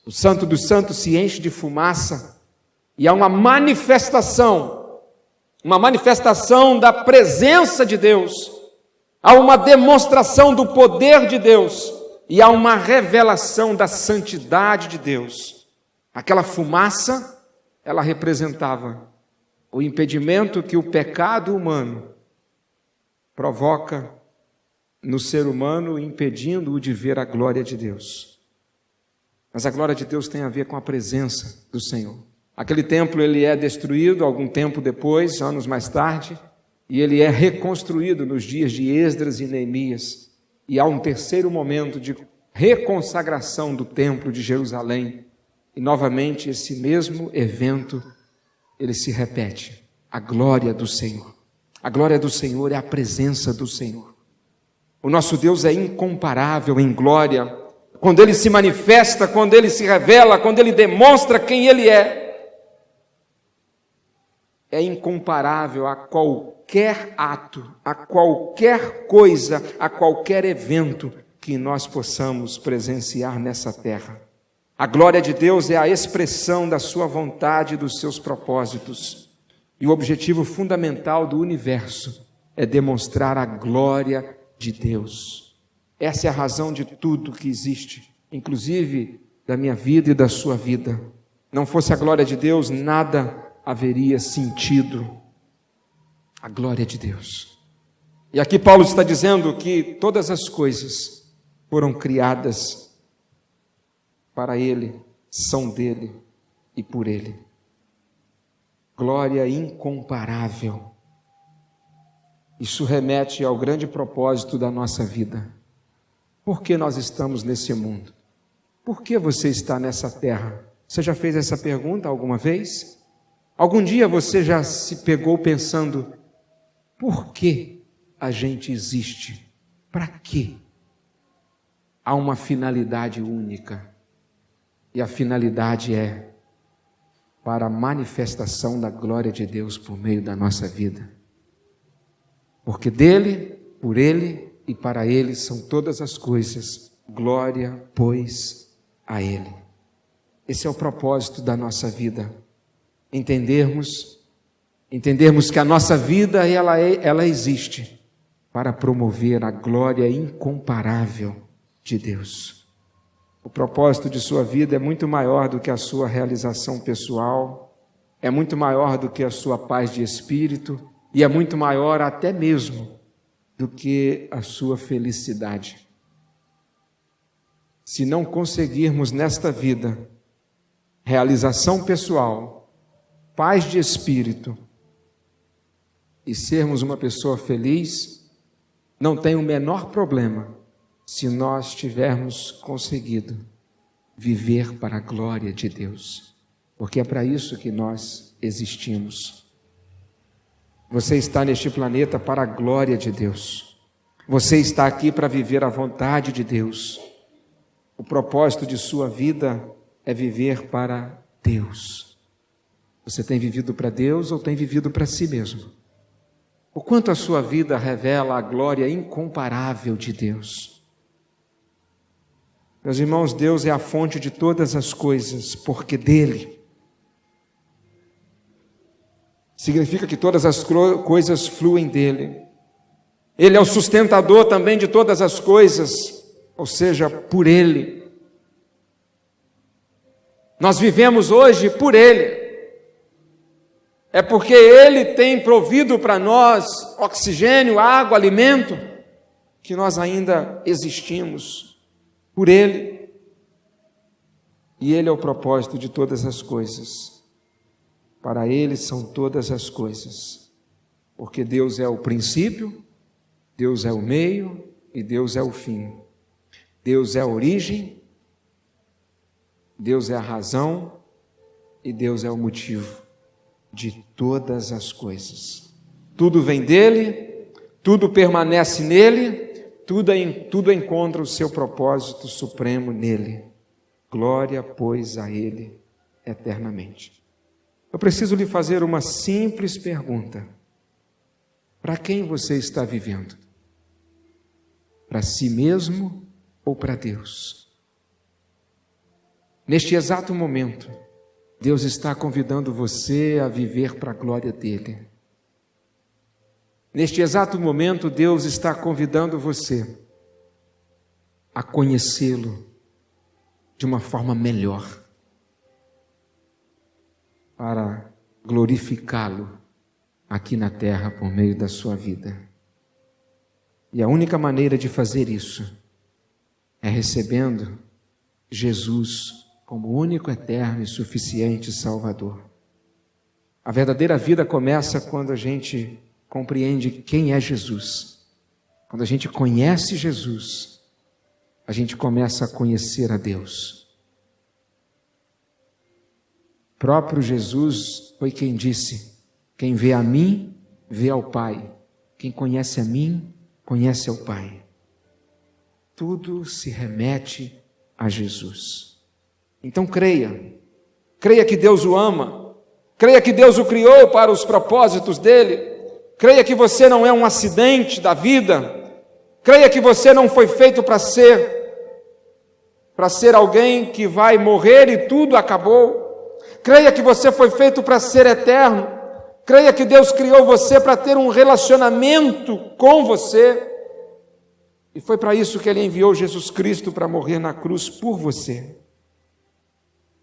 O Santo dos Santos se enche de fumaça, e há uma manifestação da presença de Deus, há uma demonstração do poder de Deus, e há uma revelação da santidade de Deus. Aquela fumaça, ela representava o impedimento que o pecado humano provoca no ser humano, impedindo-o de ver a glória de Deus. Mas a glória de Deus tem a ver com a presença do Senhor. Aquele templo ele é destruído algum tempo depois, anos mais tarde, e ele é reconstruído nos dias de Esdras e Neemias. E há um terceiro momento de reconsagração do templo de Jerusalém. E novamente esse mesmo evento, ele se repete. A glória do Senhor. A glória do Senhor é a presença do Senhor. O nosso Deus é incomparável em glória. Quando Ele se manifesta, quando Ele se revela, quando Ele demonstra quem Ele é incomparável a qualquer ato, a qualquer coisa, a qualquer evento que nós possamos presenciar nessa terra. A glória de Deus é a expressão da sua vontade e dos seus propósitos. E o objetivo fundamental do universo é demonstrar a glória de Deus. Essa é a razão de tudo que existe, inclusive da minha vida e da sua vida. Não fosse a glória de Deus, nada haveria sentido. A glória de Deus. E aqui Paulo está dizendo que todas as coisas foram criadas para Ele, são dele e por Ele. Glória incomparável. Isso remete ao grande propósito da nossa vida. Por que nós estamos nesse mundo? Por que você está nessa terra? Você já fez essa pergunta alguma vez? Algum dia você já se pegou pensando, por que a gente existe? Para quê? Há uma finalidade única. E a finalidade é para a manifestação da glória de Deus por meio da nossa vida. Porque dele, por ele e para ele são todas as coisas. Glória, pois, a ele. Esse é o propósito da nossa vida. Entendermos que a nossa vida ela existe para promover a glória incomparável de Deus. O propósito de sua vida é muito maior do que a sua realização pessoal, é muito maior do que a sua paz de espírito e é muito maior até mesmo do que a sua felicidade. Se não conseguirmos nesta vida realização pessoal, paz de espírito e sermos uma pessoa feliz, não tem o menor problema se nós tivermos conseguido viver para a glória de Deus, porque é para isso que nós existimos. Você está neste planeta para a glória de Deus. Você está aqui para viver a vontade de Deus. O propósito de sua vida é viver para Deus. Você tem vivido para Deus ou tem vivido para si mesmo? O quanto a sua vida revela a glória incomparável de Deus. Meus irmãos, Deus é a fonte de todas as coisas, porque dele. Significa que todas as coisas fluem dele. Ele é o sustentador também de todas as coisas, ou seja, por ele. Nós vivemos hoje por ele. É porque ele tem provido para nós oxigênio, água, alimento, que nós ainda existimos. Por ele, e ele é o propósito de todas as coisas. Para ele são todas as coisas, porque Deus é o princípio, Deus é o meio e Deus é o fim. Deus é a origem, Deus é a razão e Deus é o motivo de todas as coisas. Tudo vem dele, tudo permanece nele, tudo encontra o seu propósito supremo nele. Glória, pois, a ele eternamente. Eu preciso lhe fazer uma simples pergunta. Para quem você está vivendo? Para si mesmo ou para Deus? Neste exato momento, Deus está convidando você a viver para a glória dele. Neste exato momento, Deus está convidando você a conhecê-lo de uma forma melhor, para glorificá-lo aqui na terra por meio da sua vida. E a única maneira de fazer isso é recebendo Jesus como único, eterno e suficiente Salvador. A verdadeira vida começa quando a gente compreende quem é Jesus. Quando a gente conhece Jesus, a gente começa a conhecer a Deus. O próprio Jesus foi quem disse: quem vê a mim, vê ao Pai. Quem conhece a mim, conhece ao Pai. Tudo se remete a Jesus. Então creia que Deus o ama, creia que Deus o criou para os propósitos dele, creia que você não é um acidente da vida, creia que você não foi feito para ser alguém que vai morrer e tudo acabou, creia que você foi feito para ser eterno, creia que Deus criou você para ter um relacionamento com você, e foi para isso que Ele enviou Jesus Cristo para morrer na cruz por você,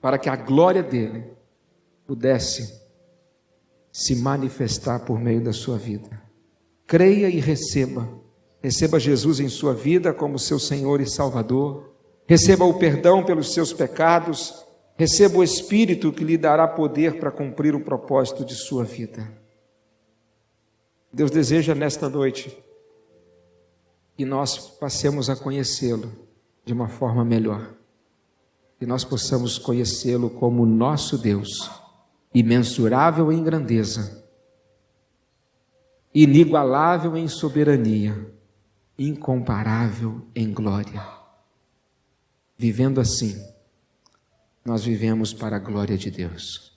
para que a glória dele pudesse se manifestar por meio da sua vida. Creia e receba Jesus em sua vida como seu Senhor e Salvador, receba o perdão pelos seus pecados, receba o Espírito que lhe dará poder para cumprir o propósito de sua vida. Deus deseja nesta noite que nós passemos a conhecê-lo de uma forma melhor, que nós possamos conhecê-lo como nosso Deus, imensurável em grandeza, inigualável em soberania, incomparável em glória. Vivendo assim, nós vivemos para a glória de Deus.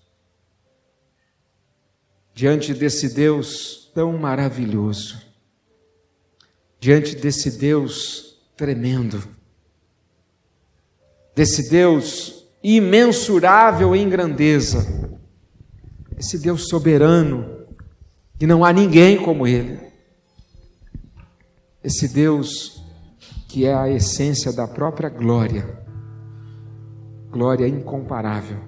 Diante desse Deus tão maravilhoso, diante desse Deus tremendo, desse Deus imensurável em grandeza, esse Deus soberano, que não há ninguém como Ele, esse Deus que é a essência da própria glória, glória incomparável,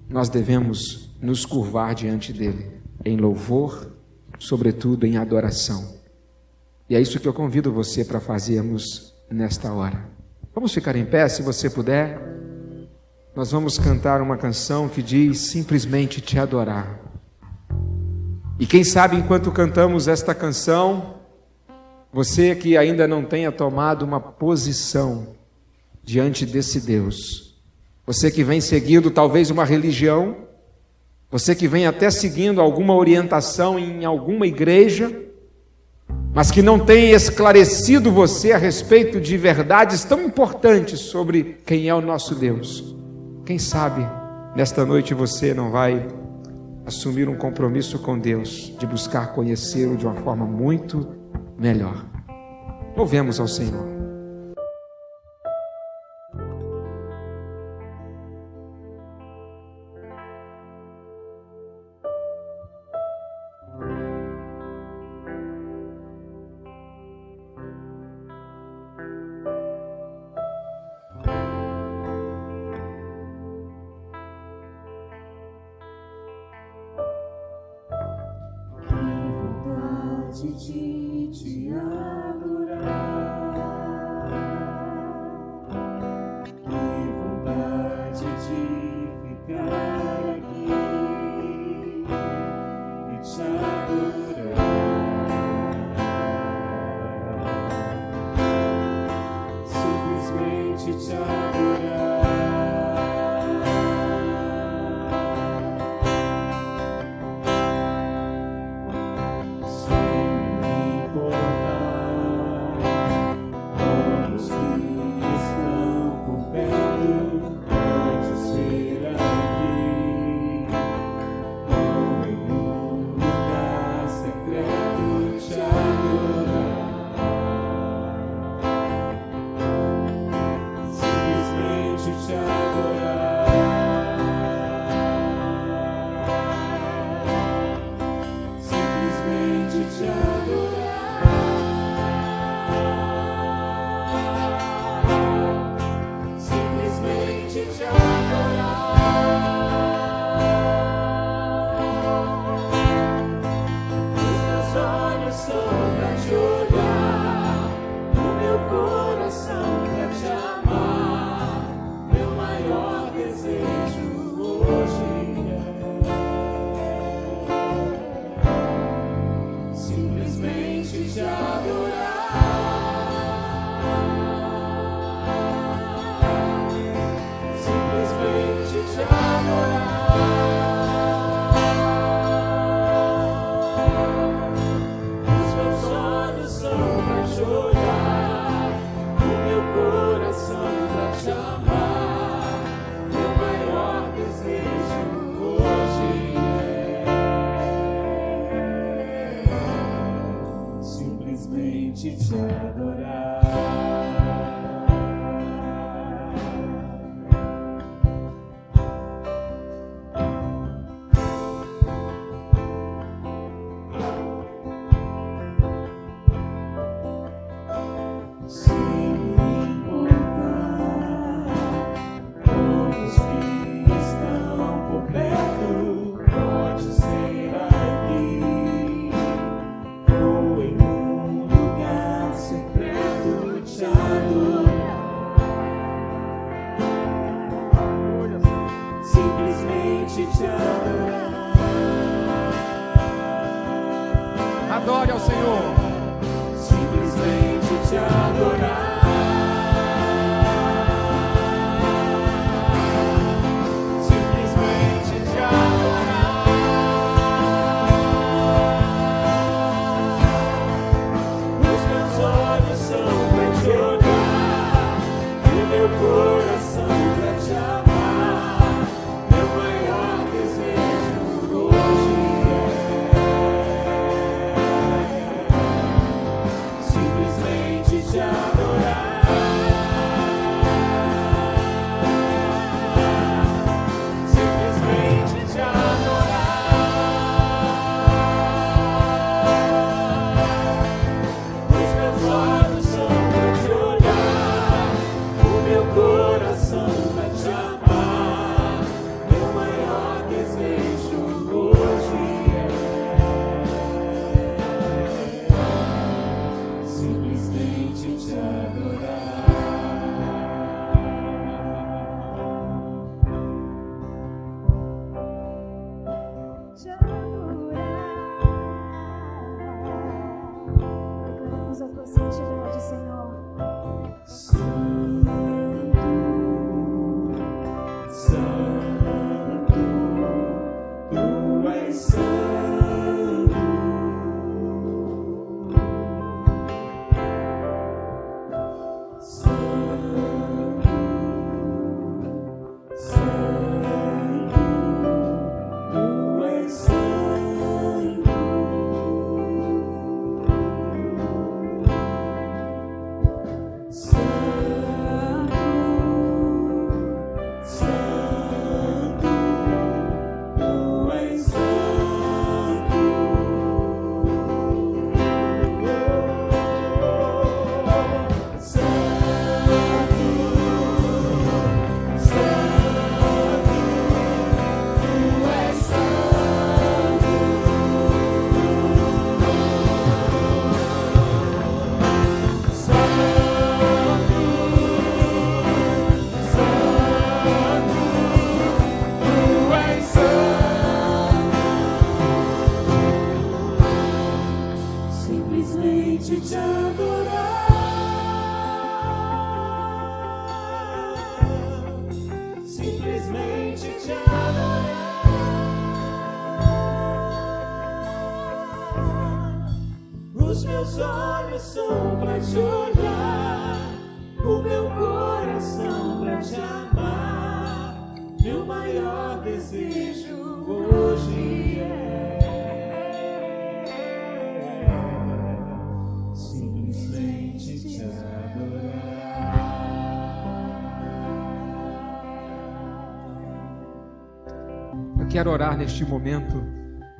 nós devemos nos curvar diante dEle, em louvor, sobretudo em adoração. E é isso que eu convido você para fazermos nesta hora. Vamos ficar em pé, se você puder. Nós vamos cantar uma canção que diz simplesmente te adorar. E quem sabe enquanto cantamos esta canção, você que ainda não tenha tomado uma posição diante desse Deus, você que vem seguindo talvez uma religião, você que vem até seguindo alguma orientação em alguma igreja, mas que não tem esclarecido você a respeito de verdades tão importantes sobre quem é o nosso Deus. Quem sabe, nesta noite você não vai assumir um compromisso com Deus, de buscar conhecê-lo de uma forma muito melhor. Louvemos ao Senhor. De te adorar, que vontade de ficar aqui e te adorar, simplesmente te adorar. simplesmente te adorar. Adore ao Senhor. Simplesmente te adorar. Simplesmente te adorar. Os meus olhos são pra te olhar, e o meu coração pra te amar. Meu maior desejo hoje simplesmente te adorar. Simplesmente te adorar. Os meus olhos são pra te olhar, o meu coração pra te amar. Meu maior desejo hoje simplesmente te adorar. Te adorar. Declaramos a tua santidade, Senhor. Santo, Santo, tu és santo. Santo, Santo, tu és santo. Santo, Santo, tu és santo. Simplesmente te adorar. Simplesmente te adorar. Os meus olhos são pra te olhar, o meu coração pra te amar. Meu maior desejo hoje simplesmente te adorar. Eu quero orar neste momento,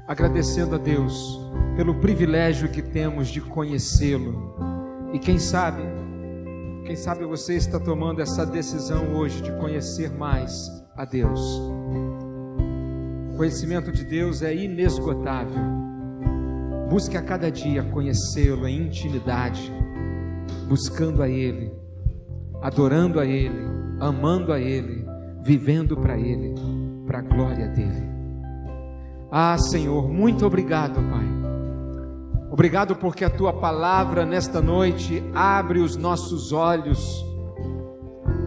agradecendo a Deus pelo privilégio que temos de conhecê-lo. E quem sabe você está tomando essa decisão hoje de conhecer mais a Deus. O conhecimento de Deus é inesgotável. Busque a cada dia conhecê-lo em intimidade, buscando a Ele, adorando a Ele, amando a Ele, vivendo para Ele, para a glória dEle. Ah, Senhor, muito obrigado, Pai. Obrigado porque a Tua palavra nesta noite abre os nossos olhos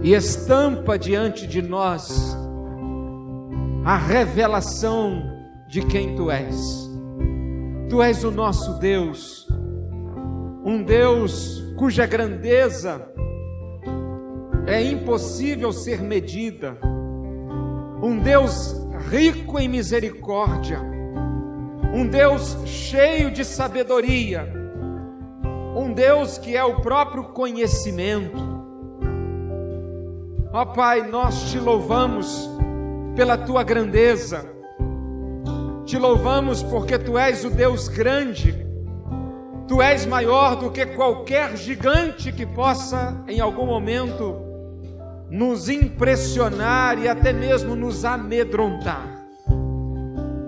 e estampa diante de nós a revelação de quem Tu és. Tu és o nosso Deus, um Deus cuja grandeza é impossível ser medida, um Deus rico em misericórdia, um Deus cheio de sabedoria, um Deus que é o próprio conhecimento. Ó Pai, nós te louvamos pela tua grandeza, te louvamos porque tu és o Deus grande, tu és maior do que qualquer gigante que possa em algum momento nos impressionar e até mesmo nos amedrontar.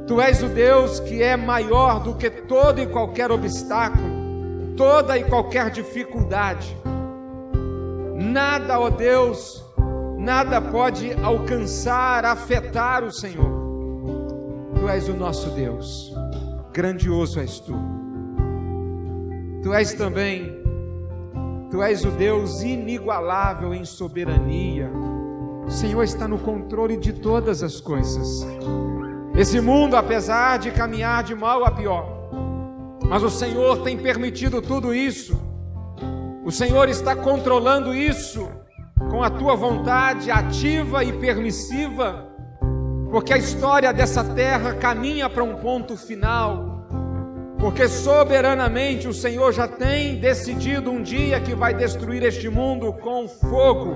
Tu és o Deus que é maior do que todo e qualquer obstáculo, toda e qualquer dificuldade. Nada, ó Deus, nada pode alcançar, afetar o Senhor. Tu és o nosso Deus, grandioso és tu. Tu és também, tu és o Deus inigualável em soberania. O Senhor está no controle de todas as coisas. Esse mundo, apesar de caminhar de mal a pior, mas o Senhor tem permitido tudo isso. O Senhor está controlando isso com a tua vontade ativa e permissiva, porque a história dessa terra caminha para um ponto final, porque soberanamente o Senhor já tem decidido um dia que vai destruir este mundo com fogo,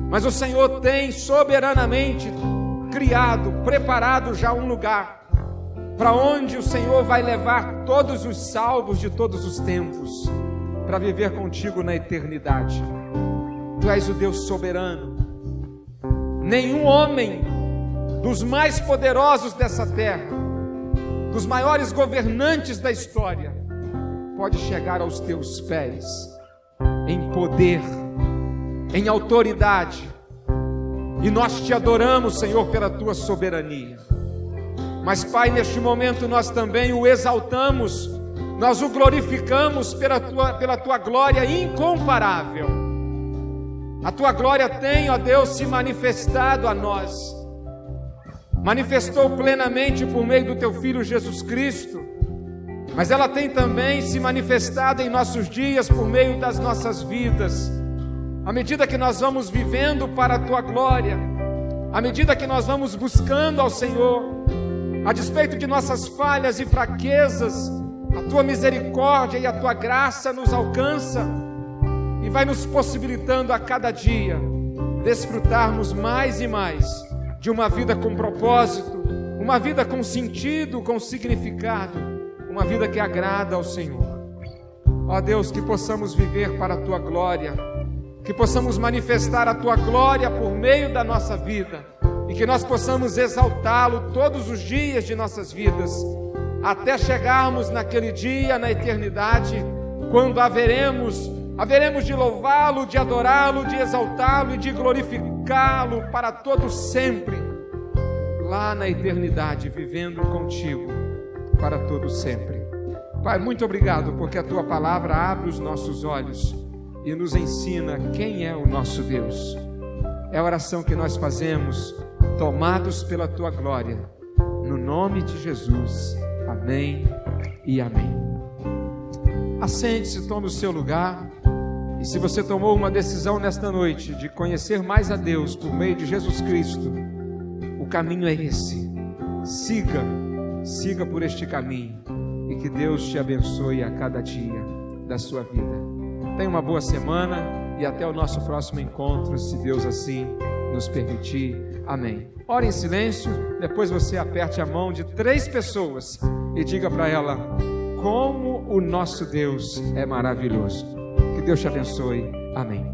mas o Senhor tem soberanamente criado, preparado já um lugar para onde o Senhor vai levar todos os salvos de todos os tempos, para viver contigo na eternidade. Tu és o Deus soberano. Nenhum homem dos mais poderosos dessa terra, dos maiores governantes da história, pode chegar aos teus pés em poder, em autoridade. E nós te adoramos, Senhor, pela tua soberania. Mas, Pai, neste momento nós também o exaltamos, nós o glorificamos pela tua glória incomparável. A tua glória tem, ó Deus, se manifestado a nós. Manifestou plenamente por meio do teu Filho Jesus Cristo, mas ela tem também se manifestado em nossos dias por meio das nossas vidas. À medida que nós vamos vivendo para a tua glória, à medida que nós vamos buscando ao Senhor, a despeito de nossas falhas e fraquezas, a tua misericórdia e a tua graça nos alcança e vai nos possibilitando a cada dia desfrutarmos mais e mais de uma vida com propósito, uma vida com sentido, com significado, uma vida que agrada ao Senhor. Ó Deus, que possamos viver para a tua glória, que possamos manifestar a tua glória por meio da nossa vida e que nós possamos exaltá-lo todos os dias de nossas vidas, até chegarmos naquele dia, na eternidade, quando haveremos de louvá-lo, de adorá-lo, de exaltá-lo e de glorificá-lo para todo sempre, lá na eternidade, vivendo contigo para todo sempre. Pai, muito obrigado, porque a tua palavra abre os nossos olhos e nos ensina quem é o nosso Deus. É a oração que nós fazemos, tomados pela tua glória, no nome de Jesus. Amém e amém. Assente-se, tome o seu lugar. E se você tomou uma decisão nesta noite de conhecer mais a Deus por meio de Jesus Cristo, o caminho é esse. Siga por este caminho e que Deus te abençoe a cada dia da sua vida. Tenha uma boa semana e até o nosso próximo encontro, se Deus assim nos permitir. Amém. Ore em silêncio, depois você aperte a mão de 3 pessoas e diga para ela como o nosso Deus é maravilhoso. Que Deus te abençoe. Amém.